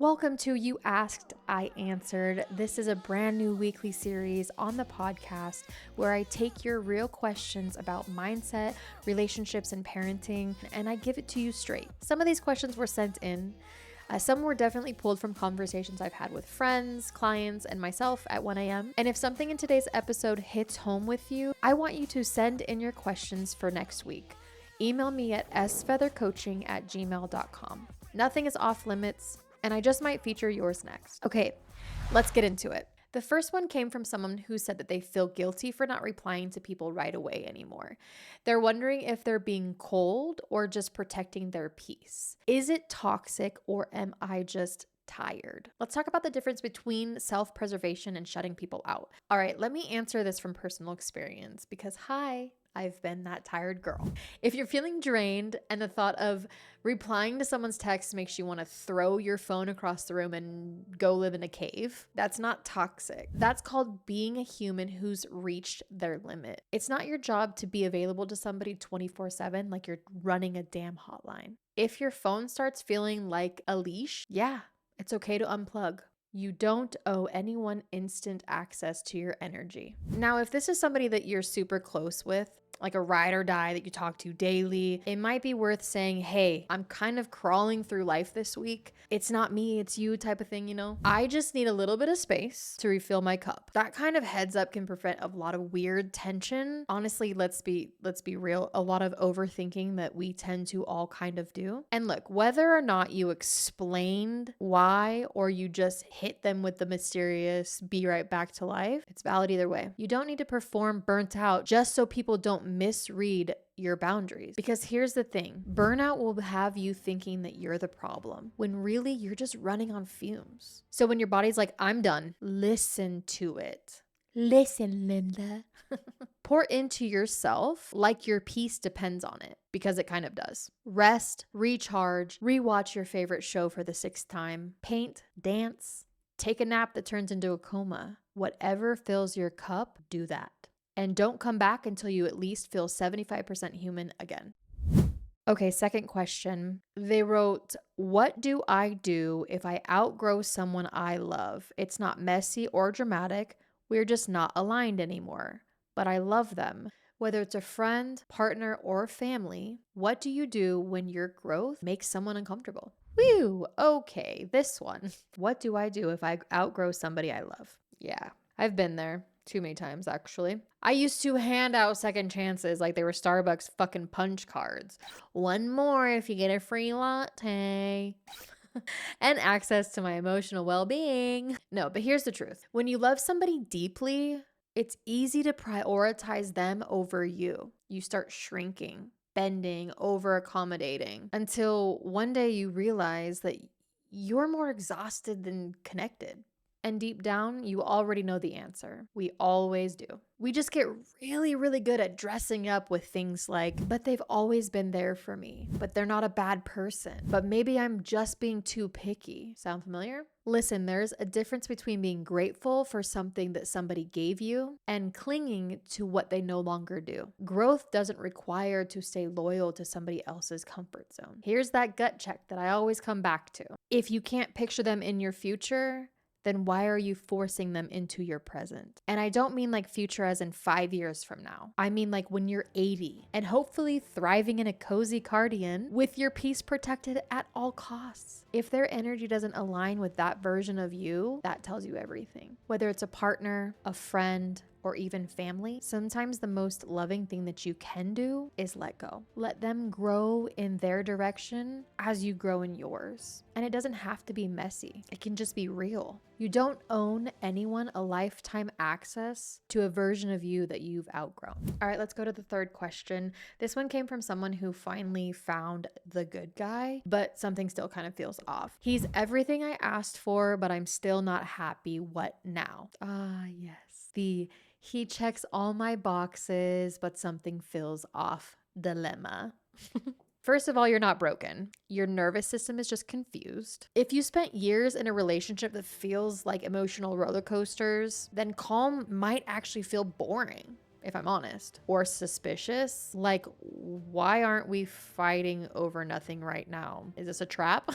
Welcome to You Asked, I Answered. This is a brand new weekly series on the podcast where I take your real questions about mindset, relationships, and parenting, and I give it to you straight. Some of these questions were sent in. Some were definitely pulled from conversations I've had with friends, clients, and myself at 1 a.m. And if something in today's episode hits home with you, I want you to send in your questions for next week. Email me at sfeathercoaching@gmail.com. Nothing is off limits, and I just might feature yours next. Okay, let's get into it. The first one came from someone who said that they feel guilty for not replying to people right away anymore. They're wondering if they're being cold or just protecting their peace. Is it toxic or am I just tired? Let's talk about the difference between self-preservation and shutting people out. All right, let me answer this from personal experience because I've been that tired girl. If you're feeling drained and the thought of replying to someone's text makes you want to throw your phone across the room and go live in a cave, that's not toxic. That's called being a human who's reached their limit. It's not your job to be available to somebody 24/7 like you're running a damn hotline. If your phone starts feeling like a leash, yeah, it's okay to unplug. You don't owe anyone instant access to your energy. Now, if this is somebody that you're super close with, like a ride or die that you talk to daily, it might be worth saying, hey, I'm kind of crawling through life this week. It's not me, it's you type of thing, you know? I just need a little bit of space to refill my cup. That kind of heads up can prevent a lot of weird tension. Honestly, let's be real, a lot of overthinking that we tend to all kind of do. And look, whether or not you explained why or you just hit them with the mysterious be right back to life, it's valid either way. You don't need to perform burnt out just so people don't misread your boundaries. Because here's the thing, burnout will have you thinking that you're the problem when really you're just running on fumes. So when your body's like, I'm done, listen to it. Listen, Linda. Pour into yourself like your peace depends on it, because it kind of does. Rest, recharge, rewatch your favorite show for the 6th time, paint, dance, take a nap that turns into a coma. Whatever fills your cup, do that. And don't come back until you at least feel 75% human again. Okay, second question. They wrote, what do I do if I outgrow someone I love? It's not messy or dramatic. We're just not aligned anymore. But I love them. Whether it's a friend, partner, or family, what do you do when your growth makes someone uncomfortable? Whew, okay, this one. What do I do if I outgrow somebody I love? Yeah, I've been there. Too many times, actually. I used to hand out second chances like they were Starbucks fucking punch cards. One more if you get a free latte. And access to my emotional well-being. No, but here's the truth. When you love somebody deeply, it's easy to prioritize them over you. You start shrinking, bending, over-accommodating until one day you realize that you're more exhausted than connected. And deep down, you already know the answer. We always do. We just get really, really good at dressing up with things like, but they've always been there for me. But they're not a bad person. But maybe I'm just being too picky. Sound familiar? Listen, there's a difference between being grateful for something that somebody gave you and clinging to what they no longer do. Growth doesn't require to stay loyal to somebody else's comfort zone. Here's that gut check that I always come back to. If you can't picture them in your future, then why are you forcing them into your present? And I don't mean like future as in 5 years from now. I mean like when you're 80 and hopefully thriving in a cozy cardigan with your peace protected at all costs. If their energy doesn't align with that version of you, that tells you everything. Whether it's a partner, a friend, or even family, sometimes the most loving thing that you can do is let go. Let them grow in their direction as you grow in yours. And it doesn't have to be messy. It can just be real. You don't own anyone a lifetime access to a version of you that you've outgrown. All right, let's go to the third question. This one came from someone who finally found the good guy, but something still kind of feels off. He's everything I asked for, but I'm still not happy. What now? Ah, yes. He checks all my boxes, but something feels off dilemma. First of all, you're not broken. Your nervous system is just confused. If you spent years in a relationship that feels like emotional roller coasters, then calm might actually feel boring, if I'm honest, or suspicious. Like, why aren't we fighting over nothing right now? Is this a trap?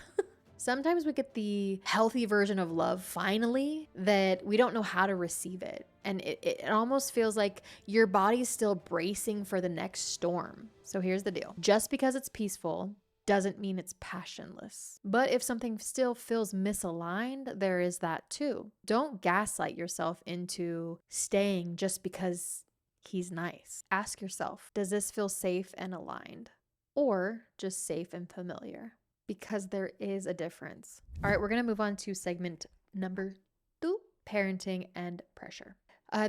Sometimes we get the healthy version of love finally that we don't know how to receive it. And it almost feels like your body's still bracing for the next storm. So here's the deal. Just because it's peaceful doesn't mean it's passionless. But if something still feels misaligned, there is that too. Don't gaslight yourself into staying just because he's nice. Ask yourself, does this feel safe and aligned? Or just safe and familiar? Because there is a difference. All right, we're going to move on to segment number 2, parenting and pressure.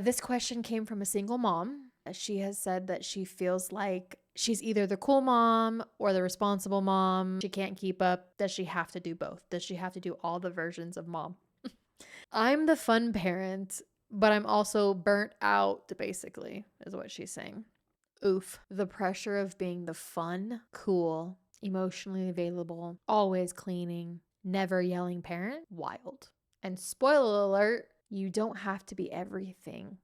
This question came from a single mom. She has said that she feels like she's either the cool mom or the responsible mom. She can't keep up. Does she have to do both? Does she have to do all the versions of mom? I'm the fun parent, but I'm also burnt out, basically, is what she's saying. Oof. The pressure of being the fun, cool, emotionally available, always cleaning, never yelling parent, wild. And spoiler alert, you don't have to be everything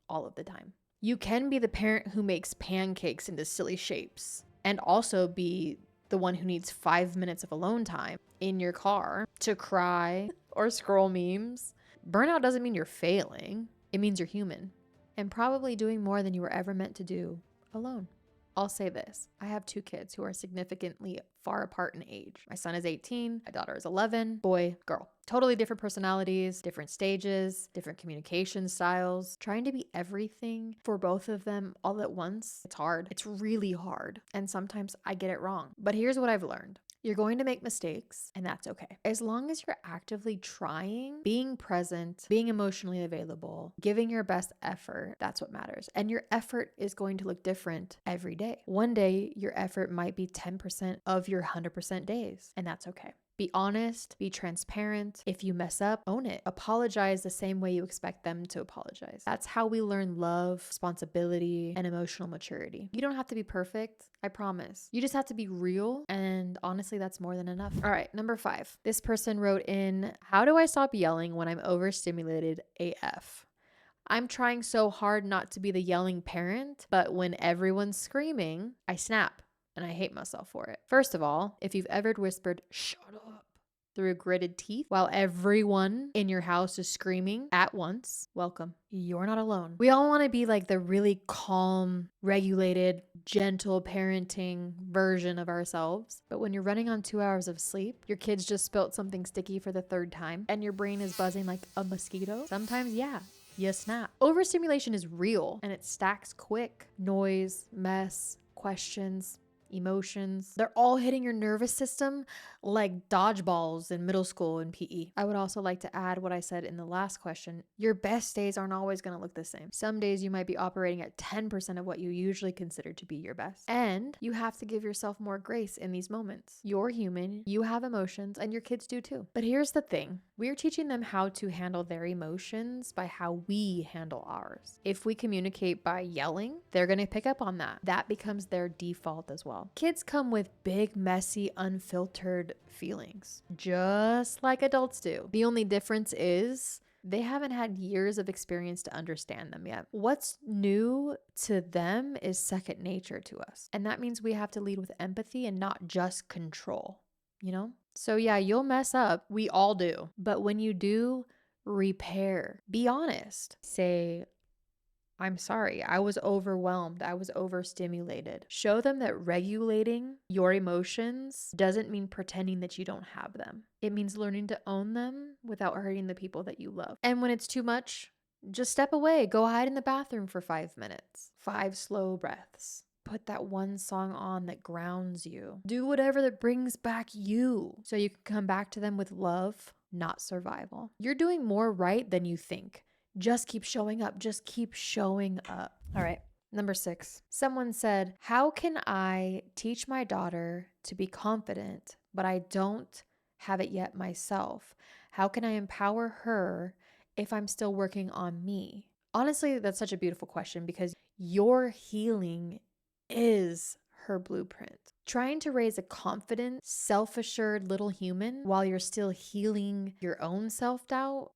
all of the time. You can be the parent who makes pancakes into silly shapes and also be the one who needs 5 minutes of alone time in your car to cry or scroll memes. Burnout doesn't mean you're failing. It means you're human and probably doing more than you were ever meant to do alone. I'll say this. I have 2 kids who are significantly far apart in age. My son is 18, my daughter is 11, boy, girl. Totally different personalities, different stages, different communication styles. Trying to be everything for both of them all at once, it's hard. It's really hard. And sometimes I get it wrong. But here's what I've learned. You're going to make mistakes, and that's okay. As long as you're actively trying, being present, being emotionally available, giving your best effort, that's what matters. And your effort is going to look different every day. One day, your effort might be 10% of your 100% days, and that's okay. Be honest, be transparent. If you mess up, own it. Apologize the same way you expect them to apologize. That's how we learn love, responsibility, and emotional maturity. You don't have to be perfect, I promise. You just have to be real, and honestly, that's more than enough. All right, number 5. This person wrote in, how do I stop yelling when I'm overstimulated AF? I'm trying so hard not to be the yelling parent, but when everyone's screaming, I snap. And I hate myself for it. First of all, if you've ever whispered, shut up, through gritted teeth while everyone in your house is screaming at once, welcome. You're not alone. We all want to be like the really calm, regulated, gentle parenting version of ourselves. But when you're running on 2 hours of sleep, your kids just spilt something sticky for the 3rd time, and your brain is buzzing like a mosquito, sometimes, yeah, you snap. Overstimulation is real and it stacks quick. Noise, mess, questions, emotions, they're all hitting your nervous system like dodgeballs in middle school and PE. I would also like to add what I said in the last question. Your best days aren't always going to look the same. Some days you might be operating at 10% of what you usually consider to be your best. And you have to give yourself more grace in these moments. You're human, you have emotions, and your kids do too. But here's the thing. We're teaching them how to handle their emotions by how we handle ours. If we communicate by yelling, they're going to pick up on that. That becomes their default as well. Kids come with big, messy, unfiltered feelings, just like adults do. The only difference is they haven't had years of experience to understand them yet. What's new to them is second nature to us. And that means we have to lead with empathy and not just control, you know? So yeah, you'll mess up. We all do. But when you do, repair. Be honest. Say, I'm sorry, I was overwhelmed. I was overstimulated. Show them that regulating your emotions doesn't mean pretending that you don't have them. It means learning to own them without hurting the people that you love. And when it's too much, just step away. Go hide in the bathroom for 5 minutes. 5 slow breaths. Put that one song on that grounds you. Do whatever that brings back you so you can come back to them with love, not survival. You're doing more right than you think. Just keep showing up. Just keep showing up. All right. Number 6. Someone said, how can I teach my daughter to be confident, but I don't have it yet myself? How can I empower her if I'm still working on me? Honestly, that's such a beautiful question because your healing is her blueprint. Trying to raise a confident, self-assured little human while you're still healing your own self-doubt,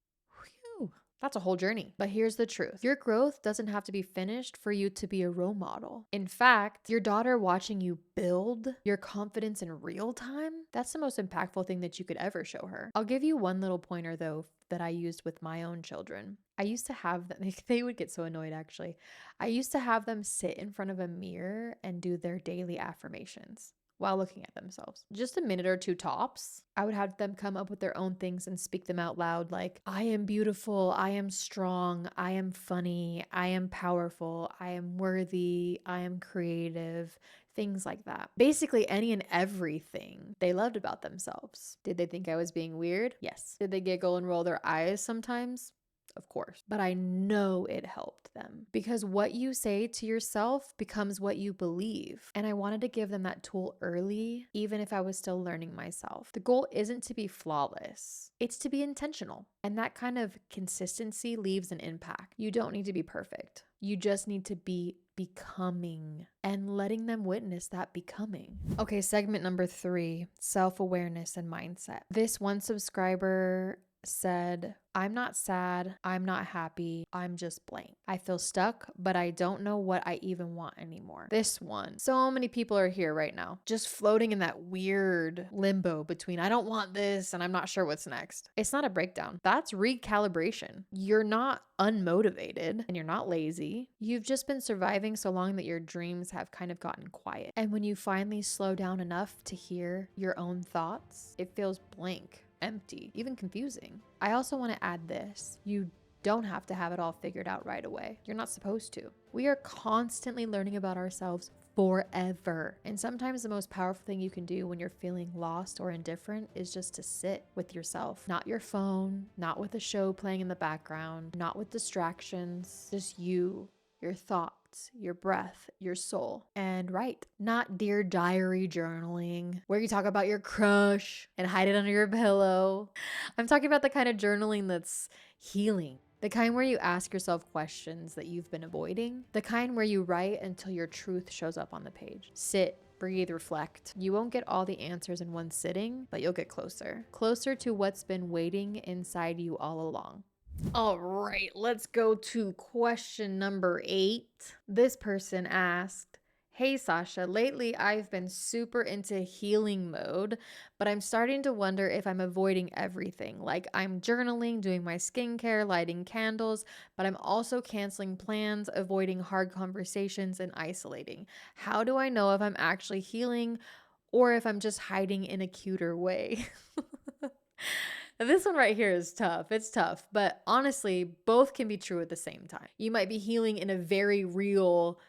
That's a whole journey. But here's the truth. Your growth doesn't have to be finished for you to be a role model. In fact, your daughter watching you build your confidence in real time, that's the most impactful thing that you could ever show her. I'll give you one little pointer though that I used with my own children. I used to have them, they would get so annoyed actually. I used to have them sit in front of a mirror and do their daily affirmations while looking at themselves. Just a minute or two tops. I would have them come up with their own things and speak them out loud like, I am beautiful, I am strong, I am funny, I am powerful, I am worthy, I am creative, things like that. Basically any and everything they loved about themselves. Did they think I was being weird? Yes. Did they giggle and roll their eyes sometimes? Of course. But I know it helped them because what you say to yourself becomes what you believe. And I wanted to give them that tool early, even if I was still learning myself. The goal isn't to be flawless, it's to be intentional. And that kind of consistency leaves an impact. You don't need to be perfect. You just need to be becoming and letting them witness that becoming. Okay, segment number 3, self-awareness and mindset. This one subscriber said, I'm not sad, I'm not happy, I'm just blank. I feel stuck, but I don't know what I even want anymore. This one, so many people are here right now, just floating in that weird limbo between I don't want this and I'm not sure what's next. It's not a breakdown, that's recalibration. You're not unmotivated and you're not lazy. You've just been surviving so long that your dreams have kind of gotten quiet. And when you finally slow down enough to hear your own thoughts, it feels blank, empty, even confusing. I also want to add this. You don't have to have it all figured out right away. You're not supposed to. We are constantly learning about ourselves forever. And sometimes the most powerful thing you can do when you're feeling lost or indifferent is just to sit with yourself. Not your phone, not with a show playing in the background, not with distractions, just you, your thoughts, your breath, your soul, and write. Not Dear Diary journaling where you talk about your crush and hide it under your pillow. I'm talking about the kind of journaling that's healing. The kind where you ask yourself questions that you've been avoiding. The kind where you write until your truth shows up on the page. Sit, breathe, reflect. You won't get all the answers in one sitting, but you'll get closer. Closer to what's been waiting inside you all along. All right, let's go to question number 8. This person asked, Hey Sasha, lately I've been super into healing mode, but I'm starting to wonder if I'm avoiding everything. Like I'm journaling, doing my skincare, lighting candles, but I'm also canceling plans, avoiding hard conversations, and isolating. How do I know if I'm actually healing or if I'm just hiding in a cuter way? This one right here is tough. It's tough, but honestly, both can be true at the same time. You might be healing in a very real,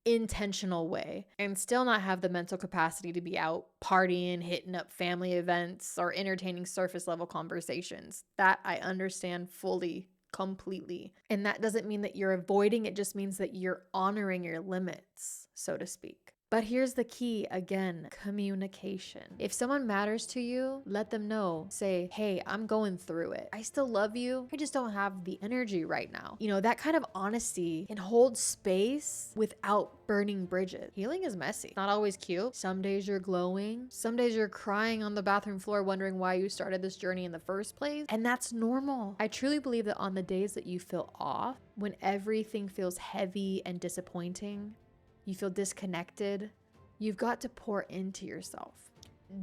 intentional way and still not have the mental capacity to be out partying, hitting up family events, or entertaining surface level conversations. That I understand fully, completely. And that doesn't mean that you're avoiding, it just means that you're honoring your limits, so to speak. But here's the key again, communication. If someone matters to you, let them know. Say, hey, I'm going through it. I still love you. I just don't have the energy right now. You know, that kind of honesty can hold space without burning bridges. Healing is messy. Not always cute. Some days you're glowing. Some days you're crying on the bathroom floor wondering why you started this journey in the first place. And that's normal. I truly believe that on the days that you feel off, when everything feels heavy and disappointing, you feel disconnected, you've got to pour into yourself.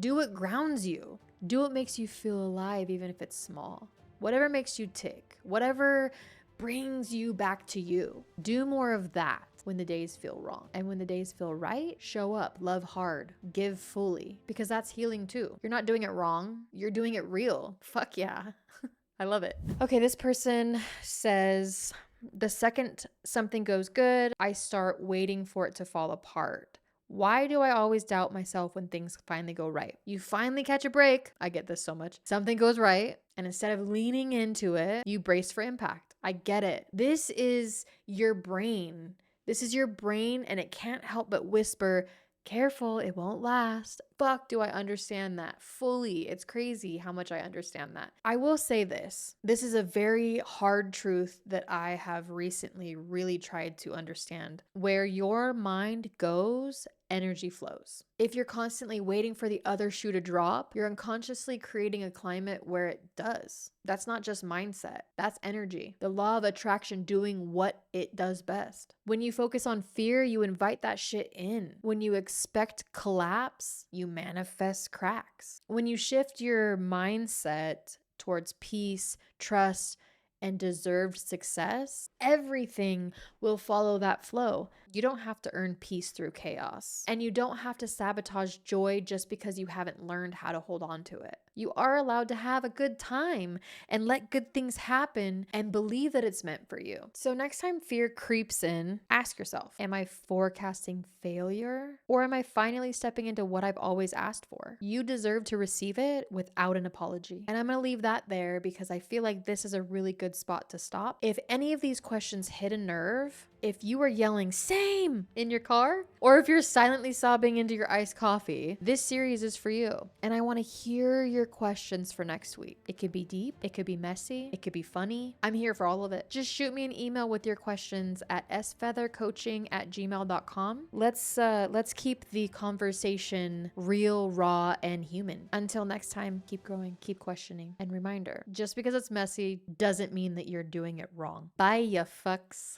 Do what grounds you. Do what makes you feel alive, even if it's small. Whatever makes you tick, whatever brings you back to you. Do more of that when the days feel wrong. And when the days feel right, show up, love hard, give fully, because that's healing too. You're not doing it wrong, you're doing it real. Fuck yeah. I love it. Okay, this person says, the second something goes good, I start waiting for it to fall apart. Why do I always doubt myself when things finally go right? You finally catch a break. I get this so much. Something goes right, and instead of leaning into it, you brace for impact. I get it. This is your brain. This is your brain, and it can't help but whisper, careful, it won't last. Fuck, do I understand that fully. It's crazy how much I understand that. I will say this. This is a very hard truth that I have recently really tried to understand. Where your mind goes, energy flows. If you're constantly waiting for the other shoe to drop, you're unconsciously creating a climate where it does. That's not just mindset, that's energy. The law of attraction doing what it does best. When you focus on fear, you invite that shit in. When you expect collapse, you manifest cracks. When you shift your mindset towards peace, trust, and deserved success, everything will follow that flow. You don't have to earn peace through chaos. And you don't have to sabotage joy just because you haven't learned how to hold on to it. You are allowed to have a good time and let good things happen and believe that it's meant for you. So next time fear creeps in, ask yourself, am I forecasting failure? Or am I finally stepping into what I've always asked for? You deserve to receive it without an apology. And I'm going to leave that there because I feel like this is a really good spot to stop. If any of these questions hit a nerve, if you are yelling same in your car, or if you're silently sobbing into your iced coffee, this series is for you. And I want to hear your questions for next week. It could be deep, it could be messy, it could be funny. I'm here for all of it. Just shoot me an email with your questions at sfeathercoaching@gmail.com. Let's keep the conversation real, raw, and human. Until next time, keep growing, keep questioning. And reminder, just because it's messy doesn't mean that you're doing it wrong. Bye, ya fucks.